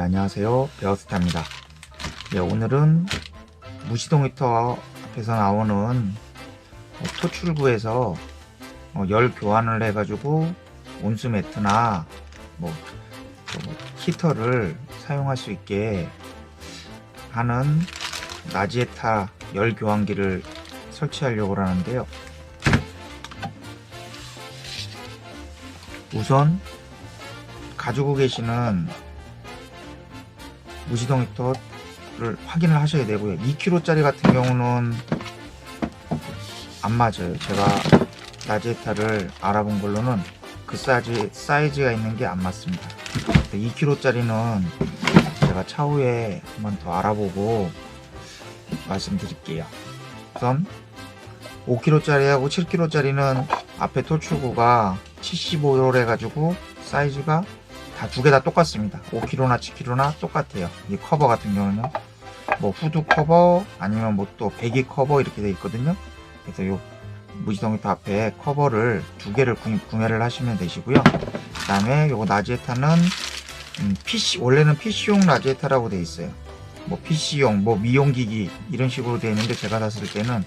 안녕하세요. 베어스타입니다. 오늘은 무시동 히터 앞에서 나오는 토출구에서 열 교환을 해가지고 온수 매트나 히터를 사용할 수 있게 하는 나지에타 열 교환기를 설치하려고 하는데요. 우선 가지고 계시는 무시동 히터를 확인을 하셔야 되고요. 2kg짜리 같은 경우는 안 맞아요. 제가 나지에타를 알아본 걸로는 그 사이즈가 있는 게 안 맞습니다. 2kg짜리는 제가 차후에 한번 더 알아보고 말씀드릴게요. 우선 5kg짜리하고 7kg짜리는 앞에 토출구가 75로 해가지고 사이즈가 다 두 개 다 똑같습니다. 5kg나 7kg나 똑같아요. 이 커버 같은 경우는 후드 커버 아니면 또 배기 커버 이렇게 되어 있거든요. 그래서 요 무시동 히터 앞에 커버를 두 개를 구매를 하시면 되시고요. 그 다음에 요거 나지에타는 원래는 PC용 나지에타라고 되어 있어요. PC용 미용기기 이런 식으로 되어 있는데, 제가 샀을 때는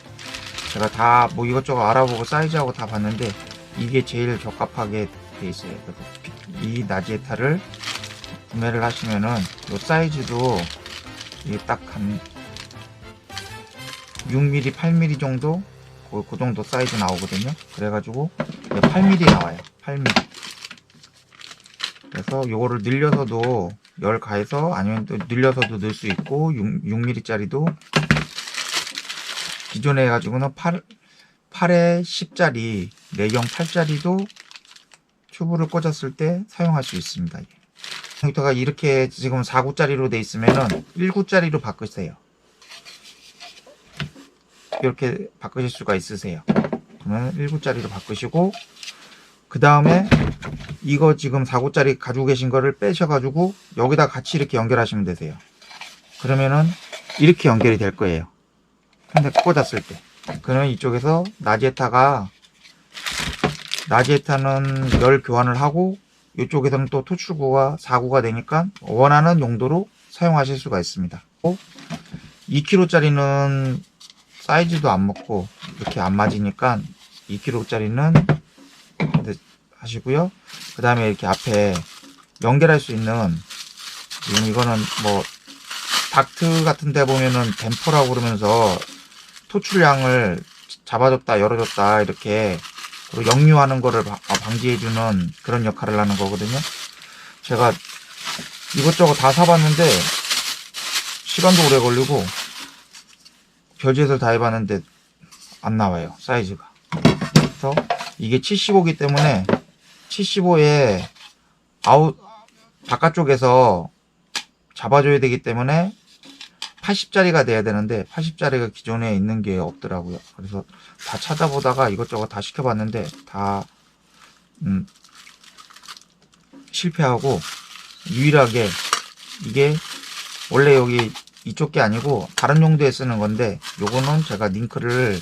제가 다 이것저것 알아보고 사이즈하고 다 봤는데 이게 제일 적합하게 되어 있어요. 그래서 이 나지에타를 구매를 하시면은 요 사이즈도 이게 딱 한 6mm, 8mm 정도 그 정도 사이즈 나오거든요. 그래가지고 8mm 나와요. 8mm. 그래서 요거를 늘려서도 열 가해서, 아니면 또 늘려서도 넣을 수 있고, 6mm 짜리도 기존에 해가지고는 8에 10짜리, 내경 8짜리도 튜브를 꽂았을 때 사용할 수 있습니다. 히터가 이렇게 지금 4구짜리로 돼 있으면은 1구짜리로 바꾸세요. 이렇게 바꾸실 수가 있으세요. 그러면 1구짜리로 바꾸시고, 그 다음에 이거 지금 4구짜리 가지고 계신 거를 빼셔가지고 여기다 같이 이렇게 연결하시면 되세요. 그러면은 이렇게 연결이 될 거예요. 근데 꽂았을 때. 그러면 이쪽에서 나지에타는 열 교환을 하고, 이쪽에서는 또 토출구가 4구가 되니까 원하는 용도로 사용하실 수가 있습니다. 2kg짜리는 사이즈도 안 맞고 이렇게 안 맞으니까 2kg짜리는 하시고요. 그 다음에 이렇게 앞에 연결할 수 있는, 지금 이거는 닥트 같은 데 보면은 댐퍼라고 그러면서 토출량을 잡아줬다 열어줬다 이렇게 역류하는 거를 방지해주는 그런 역할을 하는 거거든요. 제가 이것저것 다 사봤는데 시간도 오래 걸리고 별짓을 다 해봤는데 안 나와요, 사이즈가. 그래서 이게 75기 때문에 75에 바깥쪽에서 잡아줘야 되기 때문에 80짜리가 돼야 되는데 80짜리가 기존에 있는 게 없더라고요. 그래서 다 찾아보다가 이것저것 다 시켜봤는데 다 실패하고, 유일하게 이게 원래 여기 이쪽 게 아니고 다른 용도에 쓰는 건데, 요거는 제가 링크를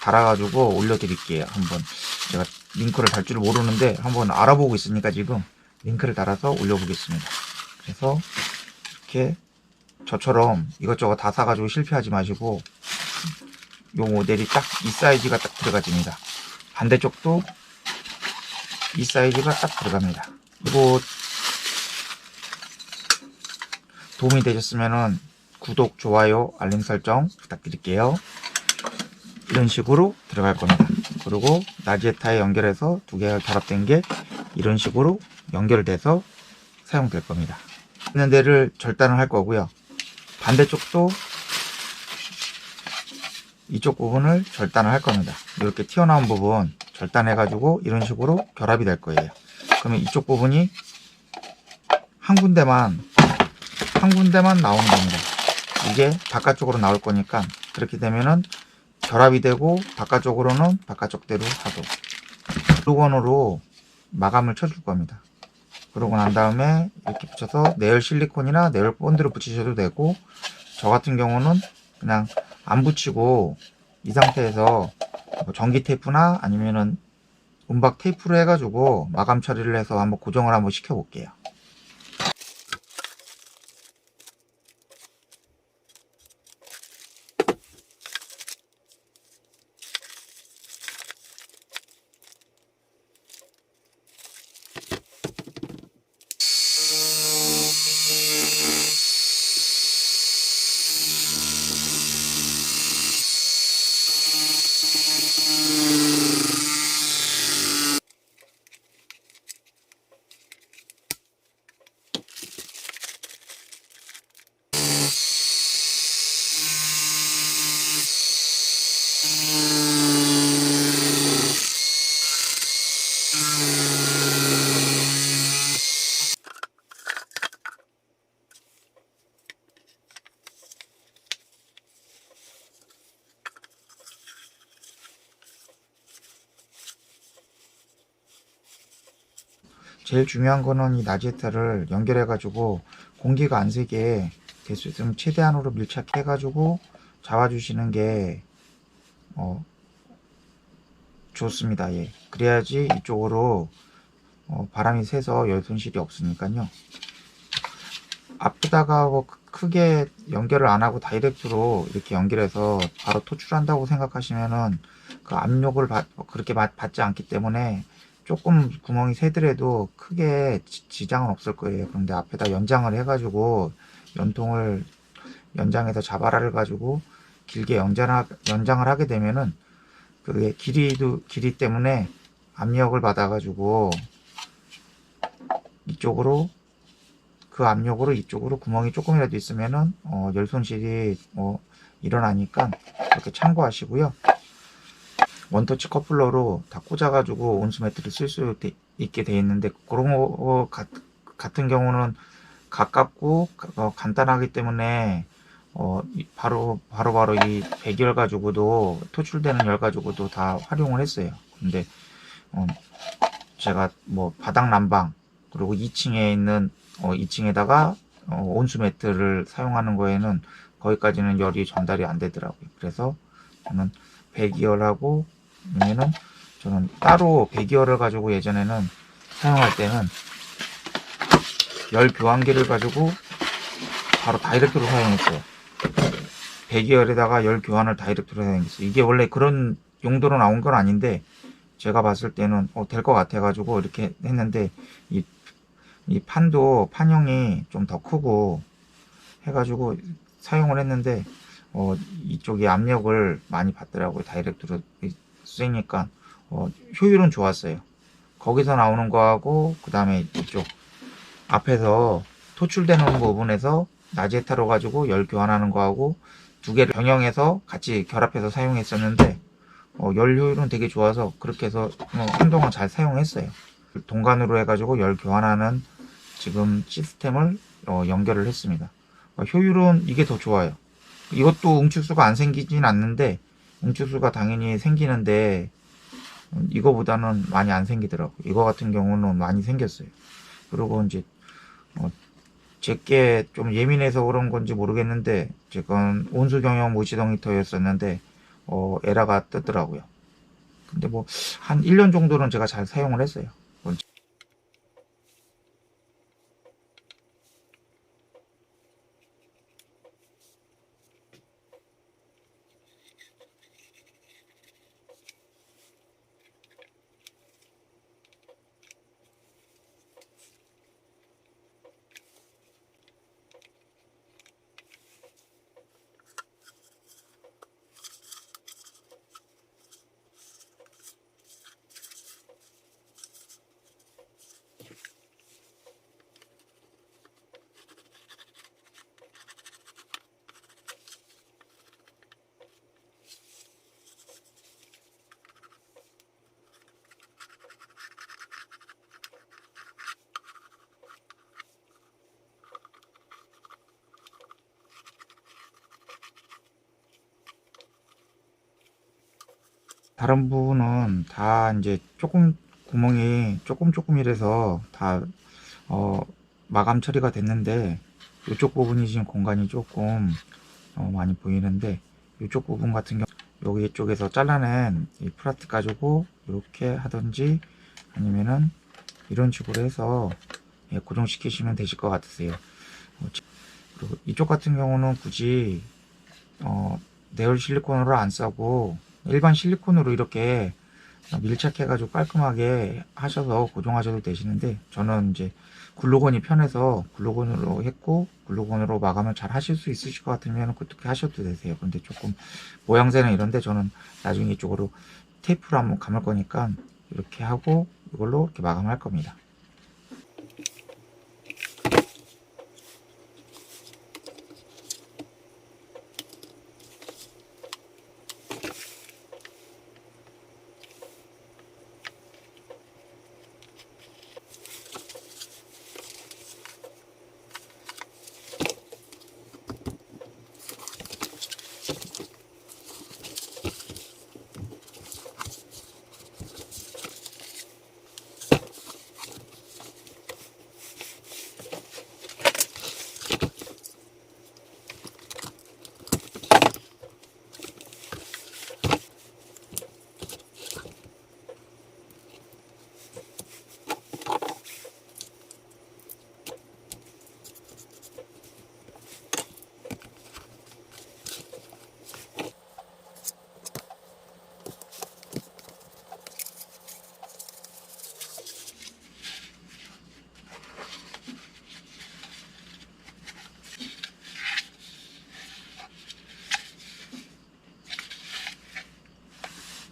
달아가지고 올려드릴게요. 한번 제가 링크를 달 줄 모르는데 한번 알아보고 있으니까 지금 링크를 달아서 올려보겠습니다. 그래서 이렇게 저처럼 이것저것 다 사가지고 실패하지 마시고, 요 모델이 딱 이 사이즈가 딱 들어가집니다. 반대쪽도 이 사이즈가 딱 들어갑니다. 이거 도움이 되셨으면은 구독, 좋아요, 알림 설정 부탁드릴게요. 이런 식으로 들어갈 겁니다. 그리고 나지에타에 연결해서 두 개가 결합된 게 이런 식으로 연결돼서 사용될 겁니다. 있는 데를 절단을 할 거고요. 반대쪽도 이쪽 부분을 절단을 할 겁니다. 이렇게 튀어나온 부분 절단해 가지고 이런 식으로 결합이 될 거예요. 그러면 이쪽 부분이 한 군데만 나오는 겁니다. 이게 바깥쪽으로 나올 거니까, 그렇게 되면은 결합이 되고 바깥쪽으로는 바깥쪽대로 하고, 글루건으로 마감을 쳐줄 겁니다. 그러고 난 다음에 이렇게 붙여서 네일 실리콘이나 네일 본드를 붙이셔도 되고, 저 같은 경우는 그냥 안 붙이고 이 상태에서 전기 테이프나 아니면은 은박 테이프로 해가지고 마감 처리를 해서 한번 고정을 한번 시켜 볼게요. 제일 중요한 거는 이 나지에타를 연결해 가지고 공기가 안 새게 될 수 있으면 최대한으로 밀착해 가지고 잡아주시는 게 좋습니다. 예. 그래야지 이쪽으로 바람이 새서 열 손실이 없으니까요. 앞에다가 뭐 크게 연결을 안 하고 다이렉트로 이렇게 연결해서 바로 토출한다고 생각하시면은 그 압력을 그렇게 받지 않기 때문에 조금 구멍이 새더라도 크게 지장은 없을 거예요. 그런데 앞에다 연장을 해가지고 연통을 연장해서 자바라를 가지고 길게 연장을 하게 되면은 그게 길이 때문에 압력을 받아가지고 이쪽으로 그 압력으로 이쪽으로 구멍이 조금이라도 있으면은 열 손실이 일어나니까 이렇게 참고하시고요. 원터치 커플러로 다 꽂아가지고 온수 매트를 쓸 수 있게 돼 있는데 그런 거 같은 경우는 가깝고 간단하기 때문에 바로 이 배기열 가지고도 토출되는 열 가지고도 다 활용을 했어요. 근데 제가 뭐 바닥 난방 그리고 2층에 있는 2층에다가 온수 매트를 사용하는 거에는 거기까지는 열이 전달이 안 되더라고요. 그래서 저는 배기열하고 아니면은 저는 따로 배기열을 가지고 예전에는 사용할 때는 열 교환기를 가지고 바로 다이렉트로 사용했어요. 배기열에다가 열 교환을 다이렉트로 사용했어요. 이게 원래 그런 용도로 나온 건 아닌데 제가 봤을 때는 될 것 같아 가지고 이렇게 했는데 이 판형이 좀 더 크고 해가지고 사용을 했는데 이쪽이 압력을 많이 받더라고요. 다이렉트로 쓰니까 효율은 좋았어요. 거기서 나오는 거하고 그 다음에 이쪽 앞에서 토출되는 부분에서 나지에타로 가지고 열 교환하는 거하고 두 개를 병영해서 같이 결합해서 사용했었는데 열 효율은 되게 좋아서 그렇게 해서 한동안 잘 사용했어요. 동간으로 해가지고 열 교환하는 지금 시스템을 연결을 했습니다. 효율은 이게 더 좋아요. 이것도 응축수가 안 생기진 않는데 응축수가 당연히 생기는데 이거보다는 많이 안 생기더라고요. 이거 같은 경우는 많이 생겼어요. 그리고 이제 제게 좀 예민해서 그런 건지 모르겠는데 제건 온수 경영 무시동 히터였었는데 에러가 뜨더라고요. 근데 뭐 한 1년 정도는 제가 잘 사용을 했어요. 다른 부분은 다 이제 조금 구멍이 조금이라서 다 마감 처리가 됐는데 이쪽 부분이 지금 공간이 조금 많이 보이는데 이쪽 부분 같은 경우 여기 쪽에서 잘라낸 이 플라스틱 가지고 이렇게 하든지 아니면은 이런 식으로 해서 고정시키시면 되실 것 같으세요. 그리고 이쪽 같은 경우는 굳이 네올 실리콘으로 안 싸고 일반 실리콘으로 이렇게 밀착해 가지고 깔끔하게 하셔서 고정하셔도 되시는데 저는 이제 글루건이 편해서 글루건으로 했고 글루건으로 마감을 잘 하실 수 있으실 것 같으면 그렇게 하셔도 되세요. 근데 조금 모양새는 이런데 저는 나중에 이쪽으로 테이프로 한번 감을 거니까 이렇게 하고 이걸로 이렇게 마감할 겁니다.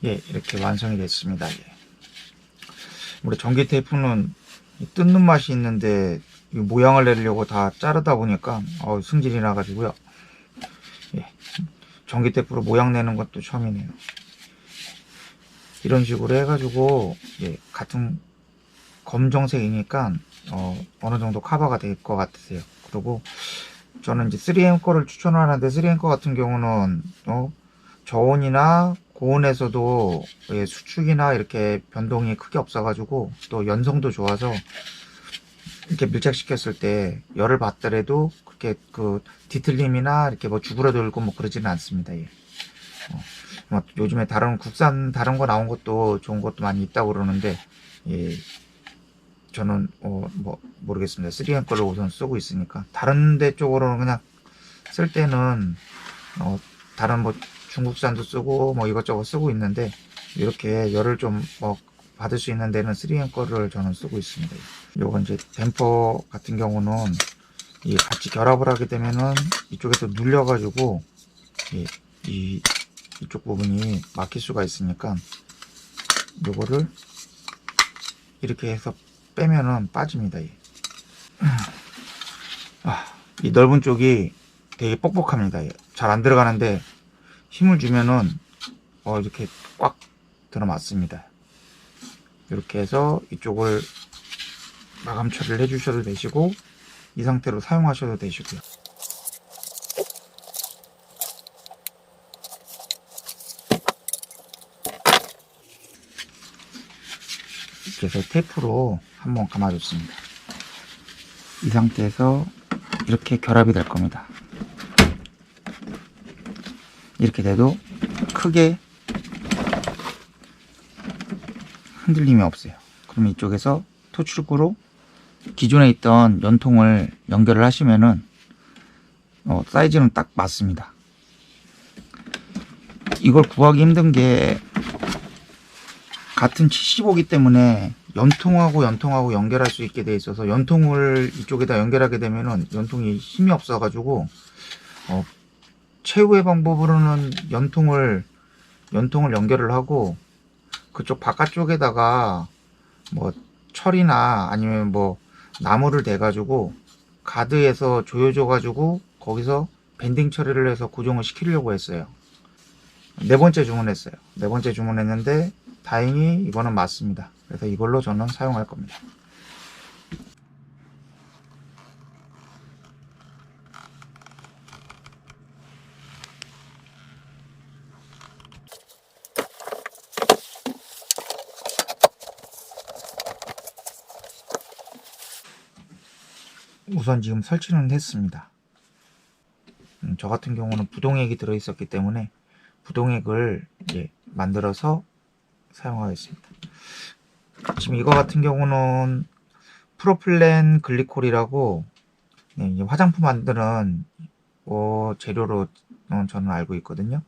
예, 이렇게 완성이 됐습니다. 예. 우리 전기 테이프는 뜯는 맛이 있는데 이 모양을 내려고 다 자르다 보니까 승질이 나가지고요. 예, 전기 테이프로 모양 내는 것도 처음이네요. 이런 식으로 해가지고 예, 같은 검정색이니까 어느 정도 커버가 될 것 같으세요. 그리고 저는 이제 3M 거를 추천하는데 3M 거 같은 경우는 저온이나 고온에서도 예, 수축이나 이렇게 변동이 크게 없어가지고 또 연성도 좋아서 이렇게 밀착시켰을 때 열을 받더라도 그렇게 그 뒤틀림이나 이렇게 뭐 주그러들고 뭐 그러지는 않습니다. 예. 뭐 요즘에 국산 다른 거 나온 것도 좋은 것도 많이 있다고 그러는데 예, 저는 뭐 모르겠습니다. 3M 거를 우선 쓰고 있으니까 다른 데 쪽으로는 그냥 쓸 때는 다른 뭐 중국산도 쓰고 뭐 이것저것 쓰고 있는데 이렇게 열을 좀 받을 수 있는 데는 3M 거를 저는 쓰고 있습니다. 요건 이제 댐퍼 같은 경우는 같이 결합을 하게 되면은 이쪽에서 눌려가지고 이쪽 부분이 막힐 수가 있으니까 요거를 이렇게 해서 빼면은 빠집니다. 이 넓은 쪽이 되게 뻑뻑합니다. 잘 안 들어가는데 힘을 주면은 이렇게 꽉 들어맞습니다. 이렇게 해서 이쪽을 마감 처리를 해주셔도 되시고 이 상태로 사용하셔도 되시고요. 이렇게 해서 테이프로 한번 감아줬습니다. 이 상태에서 이렇게 결합이 될 겁니다. 이렇게 돼도 크게 흔들림이 없어요. 그럼 이쪽에서 토출구로 기존에 있던 연통을 연결을 하시면은 사이즈는 딱 맞습니다. 이걸 구하기 힘든 게 같은 75기 때문에 연통하고 연결할 수 있게 돼 있어서 연통을 이쪽에다 연결하게 되면은 연통이 힘이 없어 가지고 최후의 방법으로는 연통을 연결을 하고 그쪽 바깥쪽에다가 뭐 철이나 아니면 뭐 나무를 대 가지고 가드에서 조여줘 가지고 거기서 밴딩 처리를 해서 고정을 시키려고 했어요. 네 번째 주문했어요. 네 번째 주문했는데 다행히 이거는 맞습니다. 그래서 이걸로 저는 사용할 겁니다. 우선 지금 설치는 했습니다. 저 같은 경우는 부동액이 들어있었기 때문에 부동액을 이제 만들어서 사용하겠습니다. 지금 이거 같은 경우는 프로필렌 글리콜이라고 화장품 만드는 재료로 저는 알고 있거든요.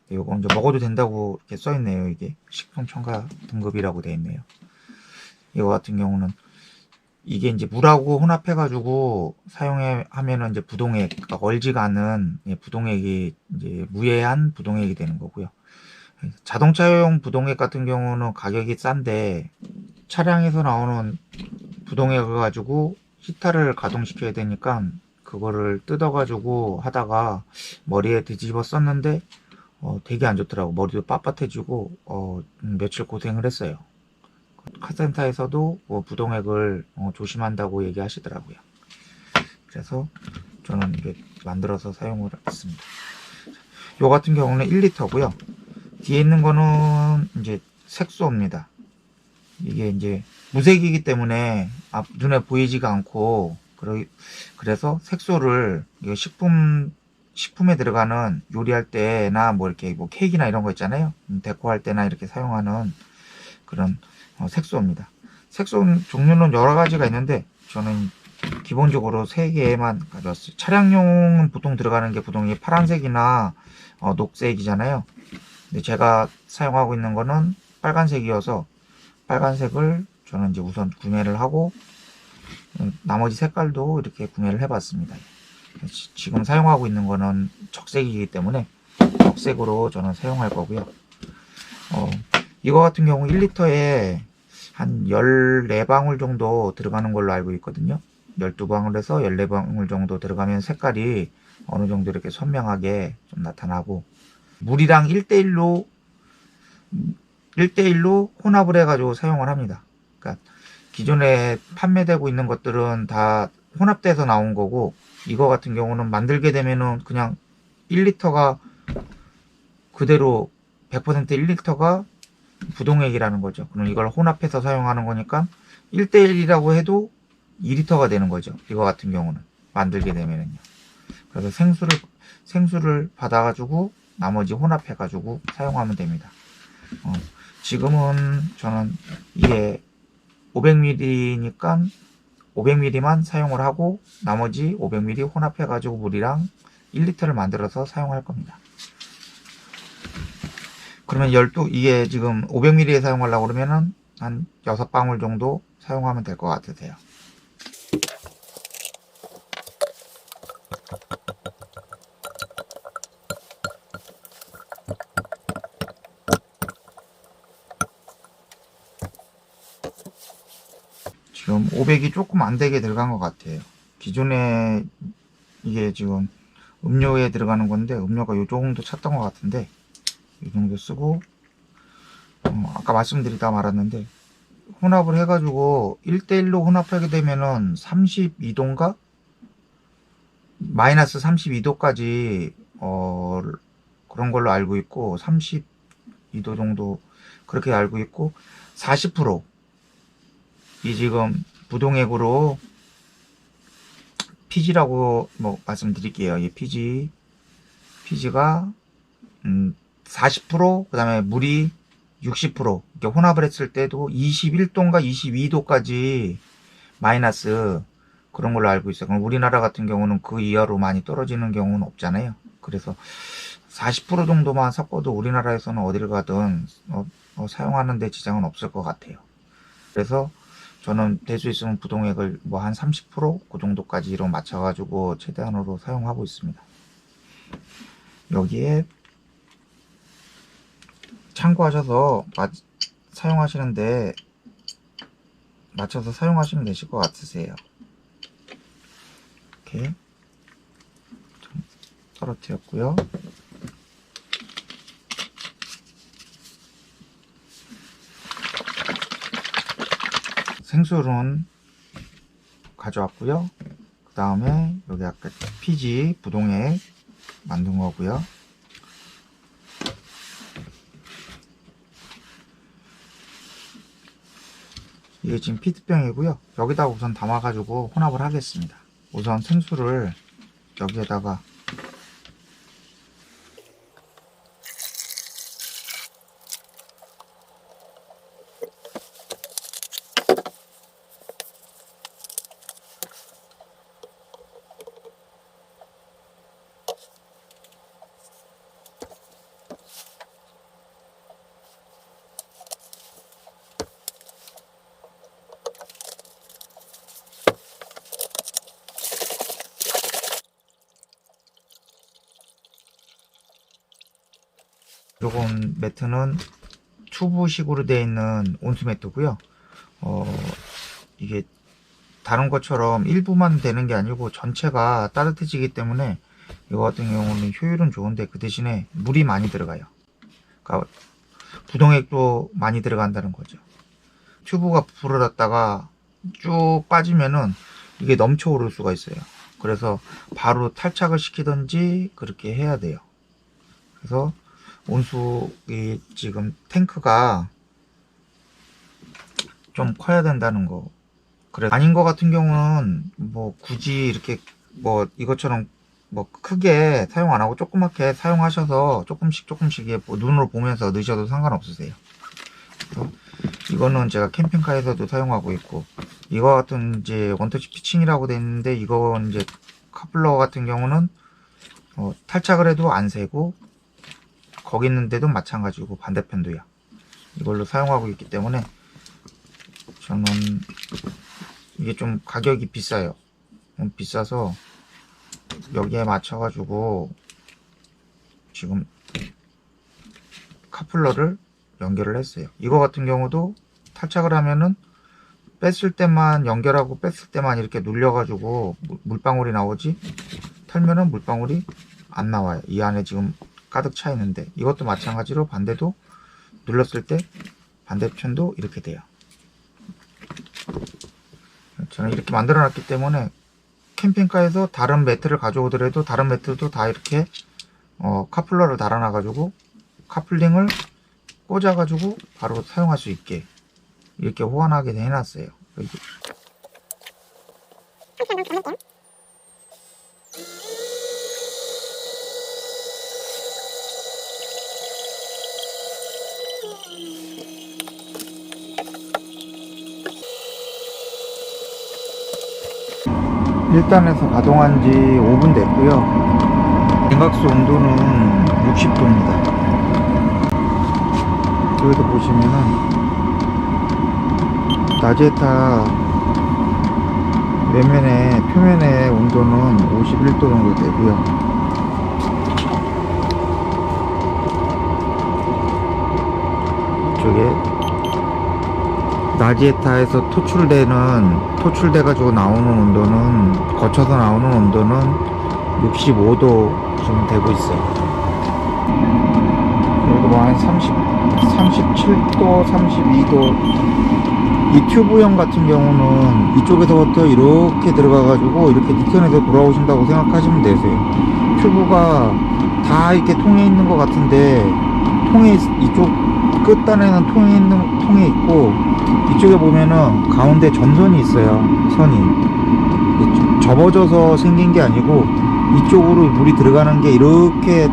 이거 이제 먹어도 된다고 이렇게 써 있네요. 이게 식품 첨가 등급이라고 되어 있네요. 이거 같은 경우는 이게 이제 물하고 혼합해 가지고 하면은 이제 부동액, 그러니까 얼지가 않은 부동액이 이제 무해한 부동액이 되는 거고요. 자동차용 부동액 같은 경우는 가격이 싼데 차량에서 나오는 부동액을 가지고 히터를 가동시켜야 되니까 그거를 뜯어 가지고 하다가 머리에 뒤집어 썼는데 되게 안 좋더라고. 머리도 빳빳해지고 며칠 고생을 했어요. 카센터에서도 부동액을 조심한다고 얘기하시더라고요. 그래서 저는 이게 만들어서 사용을 했습니다. 요 같은 경우는 1리터고요. 뒤에 있는 거는 이제 색소입니다. 이게 이제 무색이기 때문에 눈에 보이지가 않고 그래서 색소를 식품에 들어가는 요리할 때나 뭐 이렇게 뭐 케이크나 이런 거 있잖아요. 데코할 때나 이렇게 사용하는 그런 색소입니다. 색소 종류는 여러 가지가 있는데 저는 기본적으로 3개만 가져왔어요. 차량용은 보통 들어가는 게 부동액이 파란색이나 녹색이잖아요. 근데 제가 사용하고 있는 거는 빨간색이어서 빨간색을 저는 이제 우선 구매를 하고 나머지 색깔도 이렇게 구매를 해봤습니다. 지금 사용하고 있는 거는 적색이기 때문에 적색으로 저는 사용할 거고요. 이거 같은 경우 1리터에 한 14방울 정도 들어가는 걸로 알고 있거든요. 12방울에서 14방울 정도 들어가면 색깔이 어느 정도 이렇게 선명하게 좀 나타나고, 물이랑 1대1로 혼합을 해가지고 사용을 합니다. 그러니까 기존에 판매되고 있는 것들은 다 혼합돼서 나온 거고, 이거 같은 경우는 만들게 되면은 그냥 1리터가 그대로 100% 1리터가 부동액이라는 거죠. 그럼 이걸 혼합해서 사용하는 거니까 1대1이라고 해도 2리터가 되는 거죠. 이거 같은 경우는 만들게 되면은요. 그래서 생수를 받아가지고 나머지 혼합해가지고 사용하면 됩니다. 지금은 저는 이게 500ml니까 500ml만 사용을 하고 나머지 500ml 혼합해가지고 물이랑 1리터를 만들어서 사용할 겁니다. 그러면 이게 지금 500ml에 사용하려고 그러면은 한 6방울 정도 사용하면 될 것 같으세요. 지금 500이 조금 안 되게 들어간 것 같아요. 기존에 이게 지금 음료에 들어가는 건데 음료가 이 정도 찼던 것 같은데 이 정도 쓰고, 아까 말씀드리다 말았는데 혼합을 해가지고 1대1로 혼합하게 되면은 32도인가? 마이너스 32도까지 그런 걸로 알고 있고, 32도 정도 그렇게 알고 있고, 40% 이 지금 부동액으로 피지라고 뭐 말씀드릴게요. 이 피지가 40%, 그 다음에 물이 60%, 이렇게 혼합을 했을 때도 21도인가 22도까지 마이너스 그런 걸로 알고 있어요. 그럼 우리나라 같은 경우는 그 이하로 많이 떨어지는 경우는 없잖아요. 그래서 40% 정도만 섞어도 우리나라에서는 어디를 가든 사용하는 데 지장은 없을 것 같아요. 그래서 저는 될 수 있으면 부동액을 뭐 한 30%그 정도까지로 맞춰가지고 최대한으로 사용하고 있습니다. 여기에 참고하셔서 사용하시는데 맞춰서 사용하시면 되실 것 같으세요. 이렇게 좀 떨어뜨렸고요. 생수는 가져왔고요. 그 다음에 여기 아까 피지 부동액 만든 거고요. 이게 지금 피트병이고요. 여기다가 우선 담아가지고 혼합을 하겠습니다. 우선 생수를 여기에다가 요건 매트는 튜브식으로 되어 있는 온수 매트고요. 이게 다른 것처럼 일부만 되는 게 아니고 전체가 따뜻해지기 때문에 이거 같은 경우는 효율은 좋은데 그 대신에 물이 많이 들어가요. 그러니까 부동액도 많이 들어간다는 거죠. 튜브가 부풀어졌다가 쭉 빠지면은 이게 넘쳐 오를 수가 있어요. 그래서 바로 탈착을 시키든지 그렇게 해야 돼요. 그래서 온수이 지금 탱크가 좀 커야 된다는 거. 그래 아닌 거 같은 경우는 뭐 굳이 이렇게 뭐 이것처럼 뭐 크게 사용 안 하고 조그맣게 사용하셔서 조금씩 뭐 눈으로 보면서 넣으셔도 상관없으세요. 그래서 이거는 제가 캠핑카에서도 사용하고 있고, 이거 같은 이제 원터치 피칭이라고 되어 있는데 이건 이제 카플러 같은 경우는 탈착을 해도 안 새고 거기 있는데도 마찬가지고 반대편도요. 이걸로 사용하고 있기 때문에 저는 이게 좀 가격이 비싸요. 비싸서 여기에 맞춰가지고 지금 카플러를 연결을 했어요. 이거 같은 경우도 탈착을 하면은 뺐을 때만 연결하고 뺐을 때만 이렇게 눌려가지고 물방울이 나오지, 털면은 물방울이 안 나와요. 이 안에 지금 가득 차 있는데, 이것도 마찬가지로 반대도 눌렀을 때 반대편도 이렇게 돼요. 저는 이렇게 만들어 놨기 때문에 캠핑카에서 다른 매트를 가져오더라도 다른 매트도 다 이렇게 카플러를 달아 놔 가지고 카플링을 꽂아 가지고 바로 사용할 수 있게 이렇게 호환하게 해놨어요. 일단에서 가동한 지 5분 됐고요. 냉각수 온도는 60도입니다. 여기도 보시면은 나제타 표면의 온도는 51도 정도 되고요. 이쪽에 나지에타에서 토출돼 가지고 나오는 온도는, 거쳐서 나오는 온도는 65도 지금 되고 있어요. 그래도 뭐 한 37도, 32도. 이 튜브형 같은 경우는 이쪽에서부터 이렇게 들어가 가지고 이렇게 니켄에서 돌아오신다고 생각하시면 되세요. 튜브가 다 이렇게 통에 있는 것 같은데, 이쪽 끝단에는 통에 있고, 이쪽에 보면은 가운데 점선이 있어요. 선이 접어져서 생긴 게 아니고 이쪽으로 물이 들어가는 게 이렇게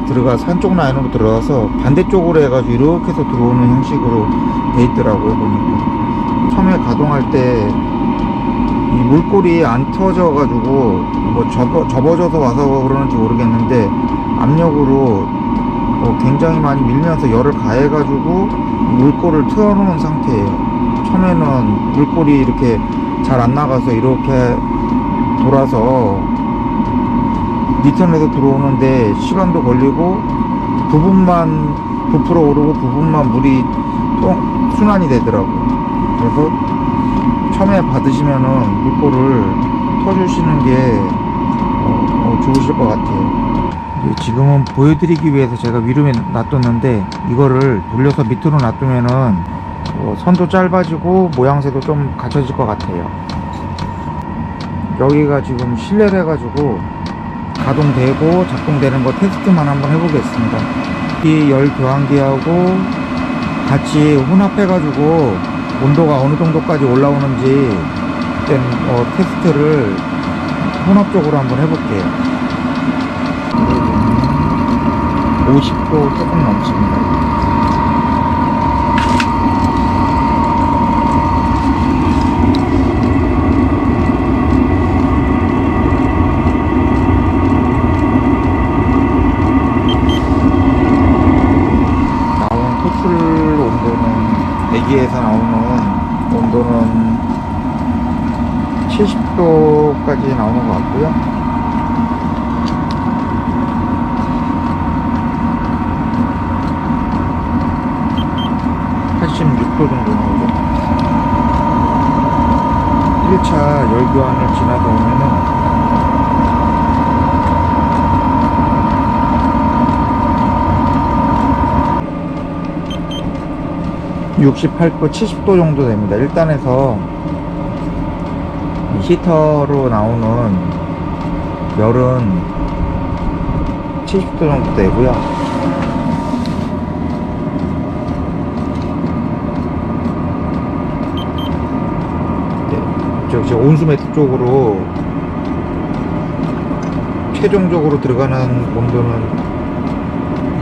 한쪽 라인으로 들어가서 반대쪽으로 해가지고 이렇게 해서 들어오는 형식으로 돼 있더라고요. 보니까 처음에 가동할 때 이 물골이 안 터져 가지고 뭐 접어져서 와서 그러는지 모르겠는데, 압력으로 굉장히 많이 밀면서 열을 가해 가지고 물골을 틀어놓은 상태예요. 처음에는 물골이 이렇게 잘 안 나가서 이렇게 돌아서 니턴에서 들어오는데 시간도 걸리고, 부분만 부풀어 오르고 부분만 물이 순환이 되더라고요. 그래서 처음에 받으시면은 물골을 터주시는 게 좋으실 것 같아요. 지금은 보여드리기 위해서 제가 위로 놔뒀는데, 이거를 돌려서 밑으로 놔두면은 선도 짧아지고 모양새도 좀 갖춰질 것 같아요. 여기가 지금 실내를 해가지고 가동되고 작동되는 거 테스트만 한번 해보겠습니다. 이 열 교환기하고 같이 혼합해가지고 온도가 어느 정도까지 올라오는지 테스트를 혼합적으로 한번 해볼게요. 50도 조금 넘습니다. 나오는 토출 온도는, 배기에서 나오는 온도는 70도까지 나오는 것 같고요. 86도 정도 나오죠. 1차 열교환을 지나다 오면은 68도, 70도 정도 됩니다. 1단에서 히터로 나오는 열은 70도 정도 되고요. 저 온수 매트 쪽으로 최종적으로 들어가는 온도는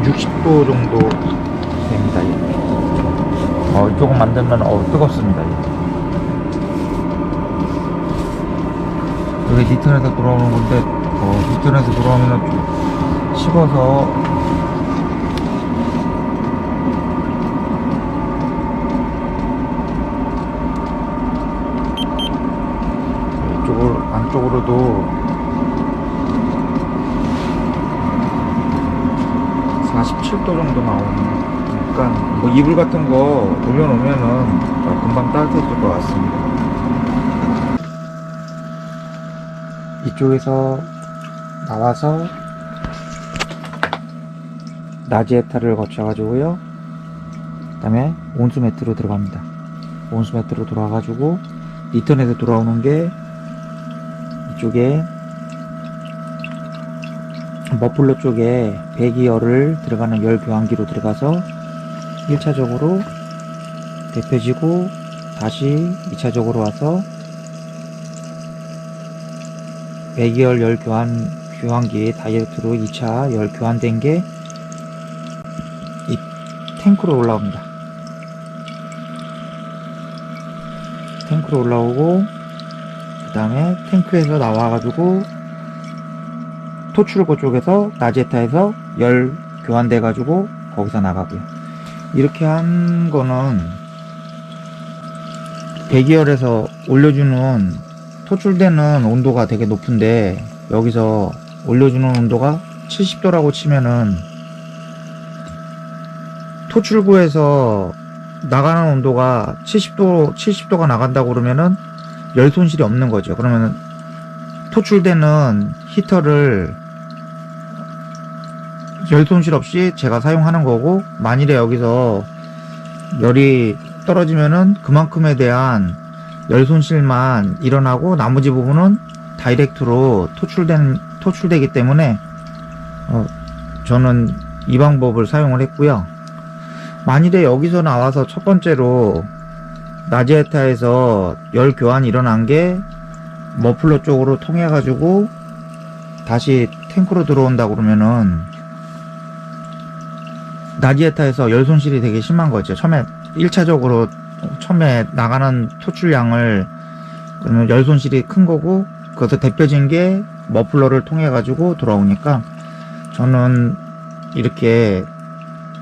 60도 정도 됩니다. 조금 만들면 뜨겁습니다. 여기 니턴에서 돌아오는 건데, 니턴에서 돌아오면 식어서 안쪽으로도 47도 정도 나오는 그러니까 뭐 이불 같은 거 올려놓으면은 금방 따뜻해질 것 같습니다. 이쪽에서 나와서 나지에타를 거쳐가지고요. 그 다음에 온수 매트로 들어갑니다. 온수 매트로 돌아가가지고 리턴에서 돌아오는 게 이쪽에 머플러 쪽에 배기열을 들어가는 열 교환기로 들어가서 1차적으로 데펴지고 다시 2차적으로 와서 배기열 열 교환기 다이렉트로 2차 열 교환된 게 이 탱크로 올라옵니다. 탱크로 올라오고 그 다음에 탱크에서 나와가지고 토출구 쪽에서 나제타에서 열 교환돼 가지고 거기서 나가고요. 이렇게 한 거는 배기열에서 올려주는 토출되는 온도가 되게 높은데 여기서 올려주는 온도가 70도라고 치면은 토출구에서 나가는 온도가 70도가 나간다고 그러면은 열 손실이 없는 거죠. 그러면은 토출되는 히터를 열 손실 없이 제가 사용하는 거고, 만일에 여기서 열이 떨어지면은 그만큼에 대한 열 손실만 일어나고 나머지 부분은 다이렉트로 토출되기 때문에 저는 이 방법을 사용을 했고요. 만일에 여기서 나와서 첫 번째로 나지에타에서 열 교환이 일어난 게 머플러 쪽으로 통해 가지고 다시 탱크로 들어온다 그러면은 나지에타에서 열 손실이 되게 심한 거죠. 처음에 1차적으로 처음에 나가는 토출량을 그러면 열 손실이 큰 거고, 그것서 데펴진 게 머플러를 통해 가지고 돌아오니까 저는 이렇게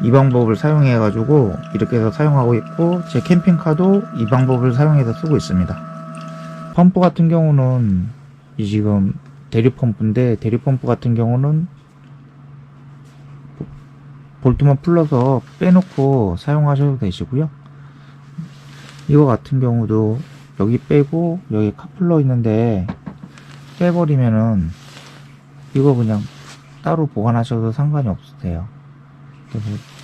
이 방법을 사용해 가지고 이렇게 해서 사용하고 있고, 제 캠핑카도 이 방법을 사용해서 쓰고 있습니다. 펌프 같은 경우는 이 지금 대류 펌프인데, 대류 펌프 같은 경우는 볼트만 풀러서 빼놓고 사용하셔도 되시고요. 이거 같은 경우도 여기 빼고 여기 카플러 있는데 빼버리면은 이거 그냥 따로 보관하셔도 상관이 없으세요.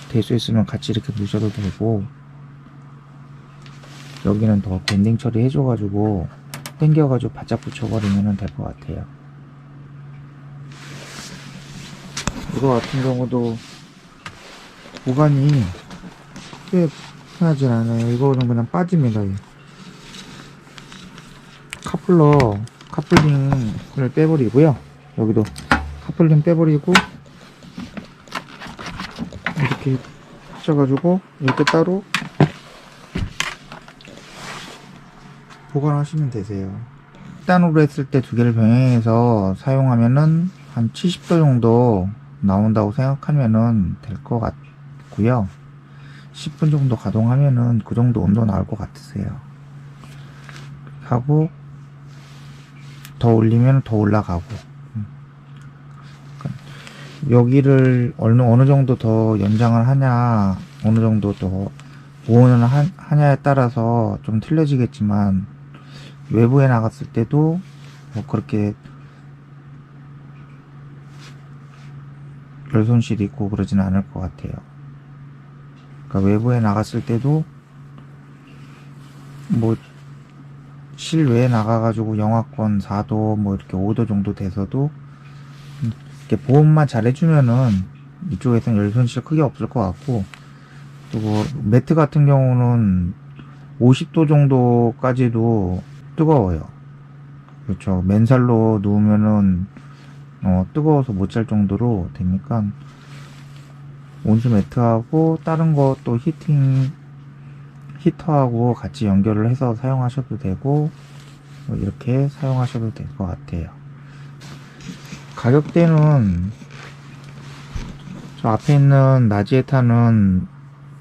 될 수 있으면 같이 이렇게 놓으셔도 되고, 여기는 더 밴딩 처리 해줘가지고 당겨가지고 바짝 붙여버리면 될 것 같아요. 이거 같은 경우도 보관이 꽤 편하진 않아요. 이거는 그냥 빠집니다. 카플링을 빼버리고요. 여기도 카플링 빼버리고 이렇게 하셔가지고 이렇게 따로 보관하시면 되세요. 1단으로 했을 때 두 개를 병행해서 사용하면은 한 70도 정도 나온다고 생각하면은 될 것 같고요. 10분 정도 가동하면은 그 정도 온도 나올 것 같으세요. 하고 더 올리면 더 올라가고, 여기를 어느 정도 더 연장을 하냐, 어느 정도 더 보온을 하냐에 따라서 좀 틀려지겠지만, 외부에 나갔을 때도 뭐 그렇게 열 손실이 있고 그러지는 않을 것 같아요. 그러니까 외부에 나갔을 때도 뭐 실외에 나가가지고 영하권 4도 뭐 이렇게 5도 정도 돼서도 이렇게 보온만 잘 해주면은 이쪽에서는 열 손실 크게 없을 것 같고, 그리고 매트 같은 경우는 50도 정도까지도 뜨거워요. 그렇죠. 맨살로 누우면은 뜨거워서 못 잘 정도로 되니까 온수 매트하고 다른 거 또 히터하고 같이 연결을 해서 사용하셔도 되고, 이렇게 사용하셔도 될 것 같아요. 가격대는 저 앞에 있는 나지에타는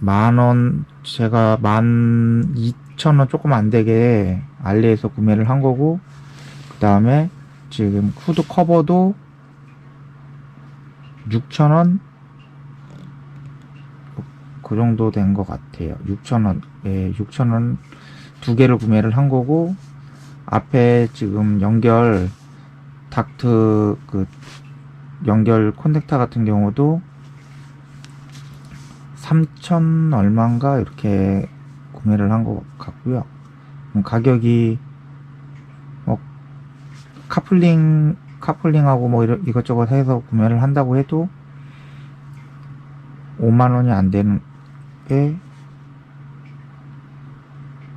10,000원, 제가 12,000원 조금 안 되게 알리에서 구매를 한 거고, 그 다음에 지금 후드 커버도 6,000원, 그 정도 된 것 같아요. 6,000원. 예, 6,000원 두 개를 구매를 한 거고, 앞에 지금 연결 닥트 그 연결 커넥터 같은 경우도 3,000 얼마인가 이렇게 구매를 한 것 같고요. 가격이 뭐 카플링하고 뭐 이것저것 해서 구매를 한다고 해도 5만원이 안 되는 게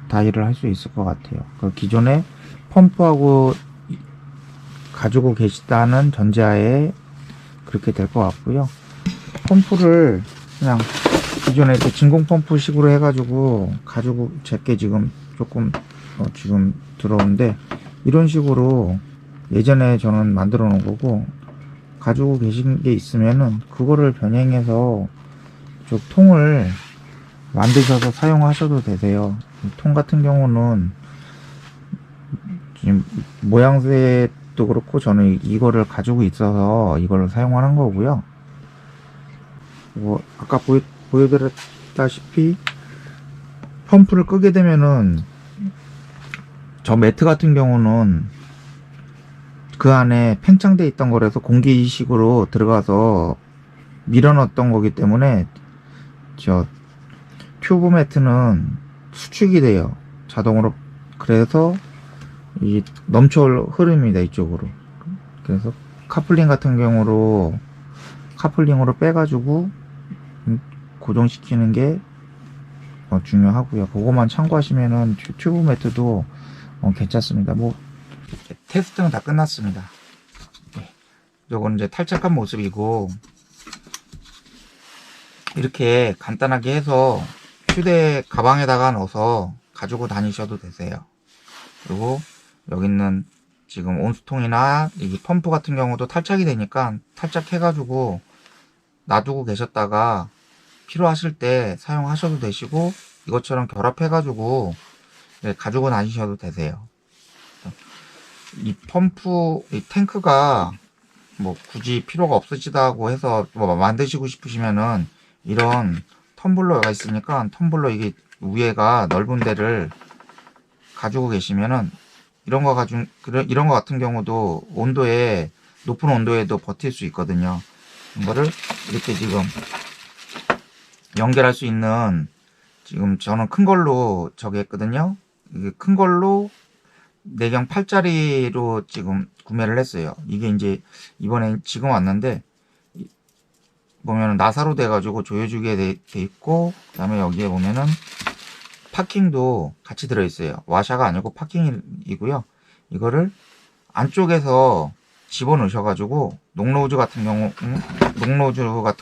다이를 할 수 있을 것 같아요. 그 기존에 펌프하고 가지고 계시다는 전제하에 그렇게 될 것 같고요. 펌프를 그냥 기존에 이렇게 진공 펌프 식으로 해가지고 가지고 제게 지금 조금 지금 들어오는데, 이런 식으로 예전에 저는 만들어 놓은 거고, 가지고 계신 게 있으면은 그거를 변형해서 저 통을 만드셔서 사용하셔도 되세요. 통 같은 경우는 지금 모양새도 그렇고 저는 이거를 가지고 있어서 이걸 사용하는 거고요. 아까 보여드렸다시피 펌프를 끄게 되면은 저 매트 같은 경우는 그 안에 팽창돼 있던 거라서 공기식으로 들어가서 밀어 넣었던 거기 때문에 저 튜브 매트는 수축이 돼요, 자동으로. 그래서 이 넘쳐 흐릅니다, 이쪽으로. 그래서 카플링 같은 경우로 카플링으로 빼가지고 고정시키는 게 중요하고요. 그것만 참고하시면은 튜브 매트도 괜찮습니다. 뭐 테스트는 다 끝났습니다. 네. 요건 이제 탈착한 모습이고, 이렇게 간단하게 해서 휴대 가방에다가 넣어서 가지고 다니셔도 되세요. 그리고 여기 있는 지금 온수통이나 이 펌프 같은 경우도 탈착이 되니까 탈착해가지고 놔두고 계셨다가 필요하실 때 사용하셔도 되시고, 이것처럼 결합해가지고 가지고 다니셔도 되세요. 이 펌프, 이 탱크가 뭐 굳이 필요가 없으시다고 해서 뭐 만드시고 싶으시면은 이런 텀블러가 있으니까 텀블러 이게 위에가 넓은 데를 가지고 계시면은 이런 거 같은 경우도 높은 온도에도 버틸 수 있거든요. 이거를 이렇게 지금 연결할 수 있는, 지금 저는 큰 걸로 저기 했거든요. 이게 큰 걸로 내경 8짜리로 지금 구매를 했어요. 이게 이제 이번에 지금 왔는데, 보면은 나사로 돼가지고 조여주게 돼 있고, 그 다음에 여기에 보면은 파킹도 같이 들어있어요. 와샤가 아니고 파킹이고요. 이거를 안쪽에서 집어 넣으셔가지고 녹노즈 같은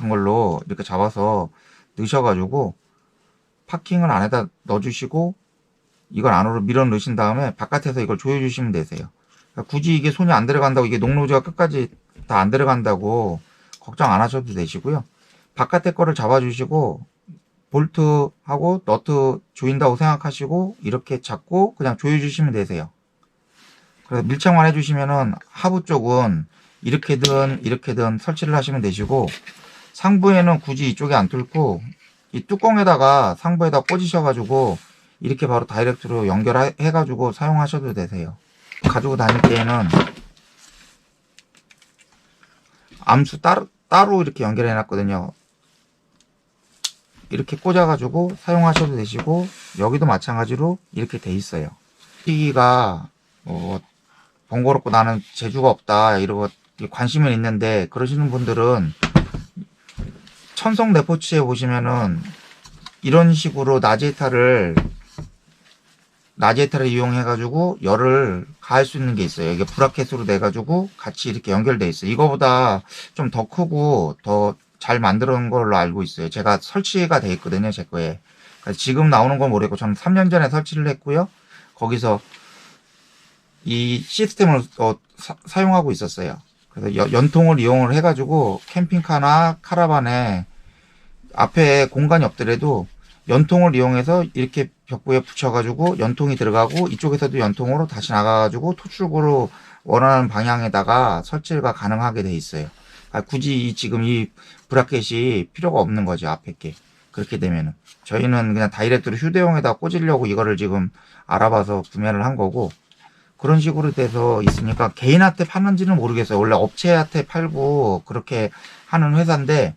걸로 이렇게 잡아서 넣으셔가지고 파킹을 안에다 넣어주시고, 이걸 안으로 밀어 넣으신 다음에 바깥에서 이걸 조여주시면 되세요. 그러니까 굳이 이게 손이 안 들어간다고, 이게 녹노즈가 끝까지 다 안 들어간다고 걱정 안 하셔도 되시고요. 바깥에 거를 잡아주시고 볼트하고 너트 조인다고 생각하시고 이렇게 잡고 그냥 조여주시면 되세요. 그래서 밀착만 해주시면은 하부 쪽은 이렇게든 설치를 하시면 되시고, 상부에는 굳이 이쪽에 안 뚫고 이 뚜껑에다가 상부에다 꽂으셔가지고 이렇게 바로 다이렉트로 연결해가지고 사용하셔도 되세요. 가지고 다닐 때에는 암수 따로 이렇게 연결해 놨거든요. 이렇게 꽂아가지고 사용하셔도 되시고, 여기도 마찬가지로 이렇게 돼 있어요. 시기가 번거롭고 나는 재주가 없다 이러고 관심은 있는데, 그러시는 분들은 천성 레포츠에 보시면은 이런 식으로 나제타를 이용해 가지고 열을 가할 수 있는 게 있어요. 이게 브라켓으로 돼 가지고 같이 이렇게 연결돼 있어요. 이거보다 좀 더 크고 더 잘 만들어 놓은 걸로 알고 있어요. 제가 설치가 돼 있거든요, 제 거에. 지금 나오는 건 모르겠고 저는 3년 전에 설치를 했고요. 거기서 이 시스템을 사용하고 있었어요. 그래서 연통을 이용을 해 가지고 캠핑카나 카라반에 앞에 공간이 없더라도 연통을 이용해서 이렇게 벽부에 붙여가지고 연통이 들어가고, 이쪽에서도 연통으로 다시 나가가지고 토출구로 원하는 방향에다가 설치가 가능하게 돼 있어요. 굳이 지금 이 브라켓이 필요가 없는 거죠, 앞에 게. 그렇게 되면은 저희는 그냥 다이렉트로 휴대용에다 꽂으려고 이거를 지금 알아봐서 구매를 한 거고, 그런 식으로 돼서 있으니까 개인한테 파는지는 모르겠어요. 원래 업체한테 팔고 그렇게 하는 회사인데,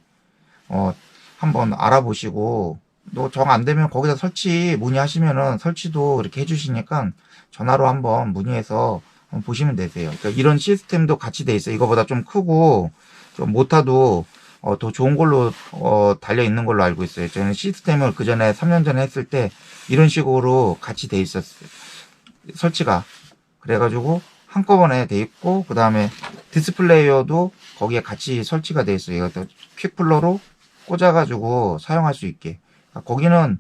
한번 알아보시고, 또 정 안 되면 거기다 설치 문의하시면은 설치도 이렇게 해주시니까 전화로 한번 문의해서 한번 보시면 되세요. 그러니까 이런 시스템도 같이 돼 있어요. 이거보다 좀 크고 좀 모타도 더 좋은 걸로 달려 있는 걸로 알고 있어요. 저는 시스템을 그 전에 3년 전에 했을 때 이런 식으로 같이 돼 있었어요. 설치가. 그래가지고 한꺼번에 돼 있고, 그 다음에 디스플레이어도 거기에 같이 설치가 돼 있어요. 이것도 퀵플러로 꽂아가지고 사용할 수 있게. 거기는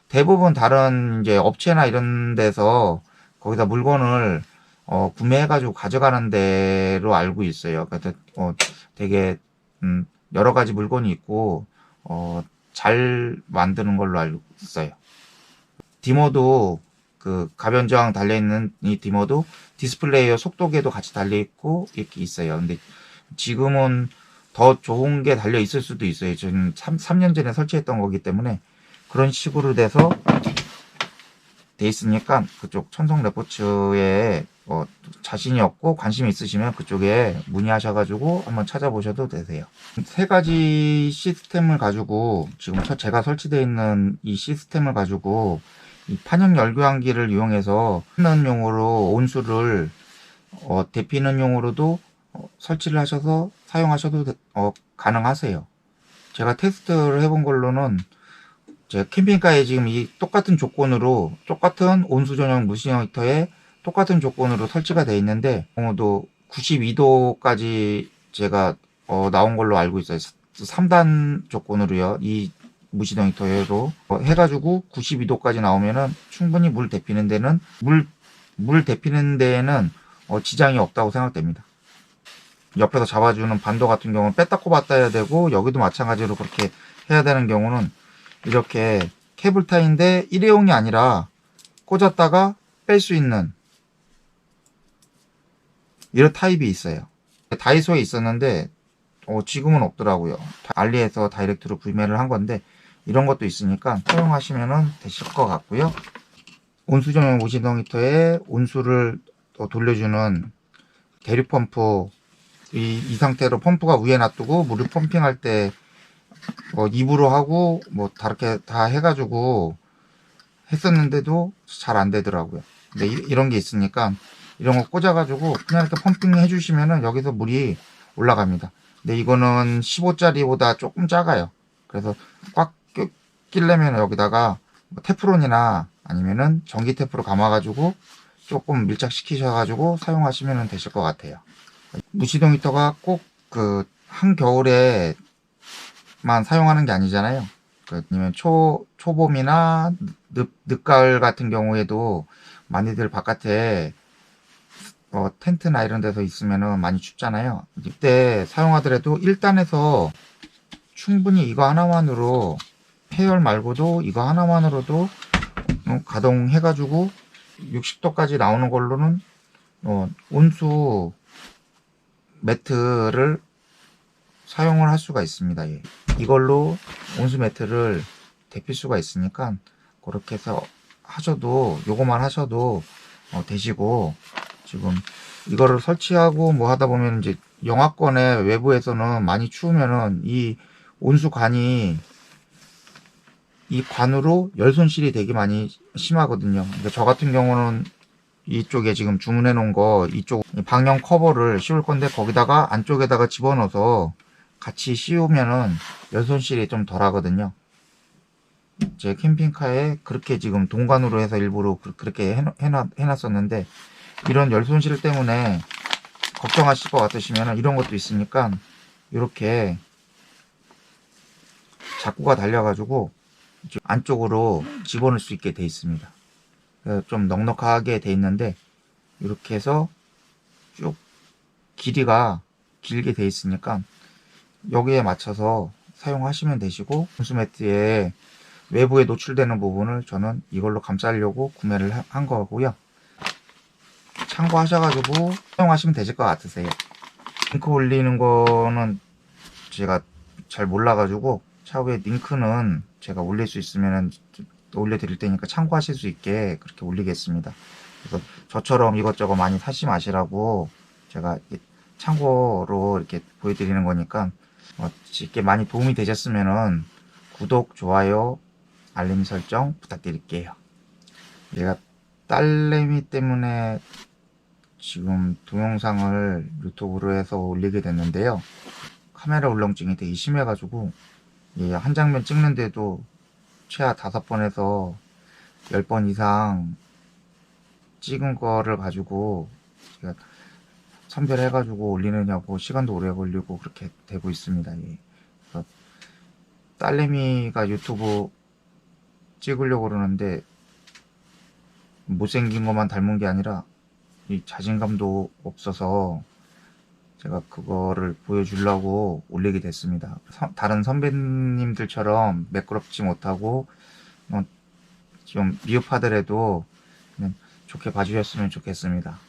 대부분 다른 이제 업체나 이런 데서 거기다 물건을 구매해가지고 가져가는 데로 알고 있어요. 그래서 되게 여러 가지 물건이 있고 잘 만드는 걸로 알고 있어요. 디모도 그 가변저항 달려있는 이 디모도 디스플레이어 속도계도 같이 달려있고 이렇게 있어요. 근데 지금은 더 좋은 게 달려 있을 수도 있어요. 저는 3년 전에 설치했던 거기 때문에 그런 식으로 돼서 돼 있으니까 그쪽 천성 레포츠에 자신이 없고 관심이 있으시면 그쪽에 문의하셔가지고 한번 찾아보셔도 되세요. 세 가지 시스템을 가지고 지금 제가 설치되어 있는 이 시스템을 가지고 이 판형 열교환기를 이용해서 하는 용으로 온수를 데피는 용으로도 설치를 하셔서 사용하셔도 가능하세요. 제가 테스트를 해본 걸로는 제가 캠핑카에 지금 이 똑같은 조건으로 똑같은 온수 전용 무시형 히터에 똑같은 조건으로 설치가 되어 있는데 도 92도까지 제가 나온 걸로 알고 있어요. 3단 조건으로요. 이 무시동 히터로 해가지고 92도까지 나오면은 충분히 물 데피는 데는 물 데피는 데에는 지장이 없다고 생각됩니다. 옆에서 잡아주는 반도 같은 경우는 뺐다 꼽았다 해야 되고, 여기도 마찬가지로 그렇게 해야 되는 경우는 이렇게 케이블타인데 일회용이 아니라 꽂았다가 뺄 수 있는 이런 타입이 있어요. 다이소에 있었는데 지금은 없더라고요. 알리에서 다이렉트로 구매를 한 건데 이런 것도 있으니까 사용하시면 되실 것 같고요. 온수 전용 무시동 히터에 온수를 돌려주는 대류 펌프, 이 상태로 펌프가 위에 놔두고 물을 펌핑할 때 입으로 하고 다르게 다 해가지고 했었는데도 잘 안 되더라고요. 근데 이런 게 있으니까 이런 거 꽂아가지고 그냥 이렇게 펌핑 해주시면은 여기서 물이 올라갑니다. 근데 이거는 15짜리보다 조금 작아요. 그래서 꽉 끼려면 여기다가 테프론이나 아니면은 전기 테프로 감아가지고 조금 밀착시키셔가지고 사용하시면 되실 것 같아요. 무시동 히터가 꼭 그 한겨울에만 사용하는 게 아니잖아요. 아니면 초봄이나 늦가을 같은 경우에도 많이들 바깥에 텐트나 이런 데서 있으면은 많이 춥잖아요. 이때 사용하더라도 1단에서 충분히 이거 하나만으로, 폐열 말고도 이거 하나만으로도 가동해가지고 60도까지 나오는 걸로는 온수 매트를 사용을 할 수가 있습니다. 예. 이걸로 온수 매트를 데필 수가 있으니까 그렇게 해서 하셔도, 요거만 하셔도 되시고, 지금 이거를 설치하고 뭐 하다 보면 이제 영하권의 외부에서는 많이 추우면은 이 온수관이 이 관으로 열 손실이 되게 많이 심하거든요. 그러니까 저 같은 경우는 이쪽에 지금 주문해 놓은 거 이쪽 방열 커버를 씌울 건데 거기다가 안쪽에다가 집어넣어서 같이 씌우면은 열 손실이 좀 덜 하거든요. 제 캠핑카에 그렇게 지금 동관으로 해서 일부러 그렇게 해놨었는데, 이런 열 손실 때문에 걱정하실 것 같으시면 이런 것도 있으니까 이렇게 자꾸가 달려가지고 안쪽으로 집어넣을 수 있게 돼 있습니다. 좀 넉넉하게 돼 있는데 이렇게 해서 쭉 길이가 길게 돼 있으니까 여기에 맞춰서 사용하시면 되시고, 온수 매트에 외부에 노출되는 부분을 저는 이걸로 감싸려고 구매를 한 거고요. 참고하셔가지고 사용하시면 되실 것 같으세요. 링크 올리는 거는 제가 잘 몰라가지고 차후에 링크는 제가 올릴 수 있으면 올려드릴 테니까 참고하실 수 있게 그렇게 올리겠습니다. 그래서 저처럼 이것저것 많이 사지 마시라고 제가 참고로 이렇게 보여드리는 거니까 쉽게 많이 도움이 되셨으면은 구독, 좋아요, 알림 설정 부탁드릴게요. 얘가 딸내미 때문에 지금 동영상을 유튜브로 해서 올리게 됐는데요. 카메라 울렁증이 되게 심해가지고 한 장면 찍는데도 최하 5번에서 10번 이상 찍은 거를 가지고 제가 선별해가지고 올리느냐고 시간도 오래 걸리고 그렇게 되고 있습니다. 그래서 딸내미가 유튜브 찍으려고 그러는데 못생긴 것만 닮은 게 아니라 이 자신감도 없어서 제가 그거를 보여주려고 올리게 됐습니다. 다른 선배님들처럼 매끄럽지 못하고 좀 미흡하더라도 그냥 좋게 봐주셨으면 좋겠습니다.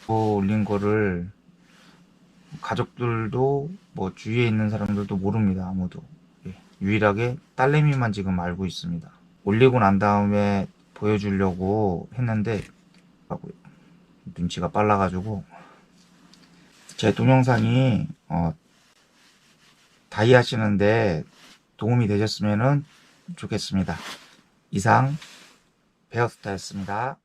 올린 거를 가족들도 뭐 주위에 있는 사람들도 모릅니다. 아무도. 유일하게 딸내미만 지금 알고 있습니다. 올리고 난 다음에 보여주려고 했는데 눈치가 빨라가지고 제 동영상이 다이 하시는데 도움이 되셨으면 좋겠습니다. 이상 베어스타였습니다.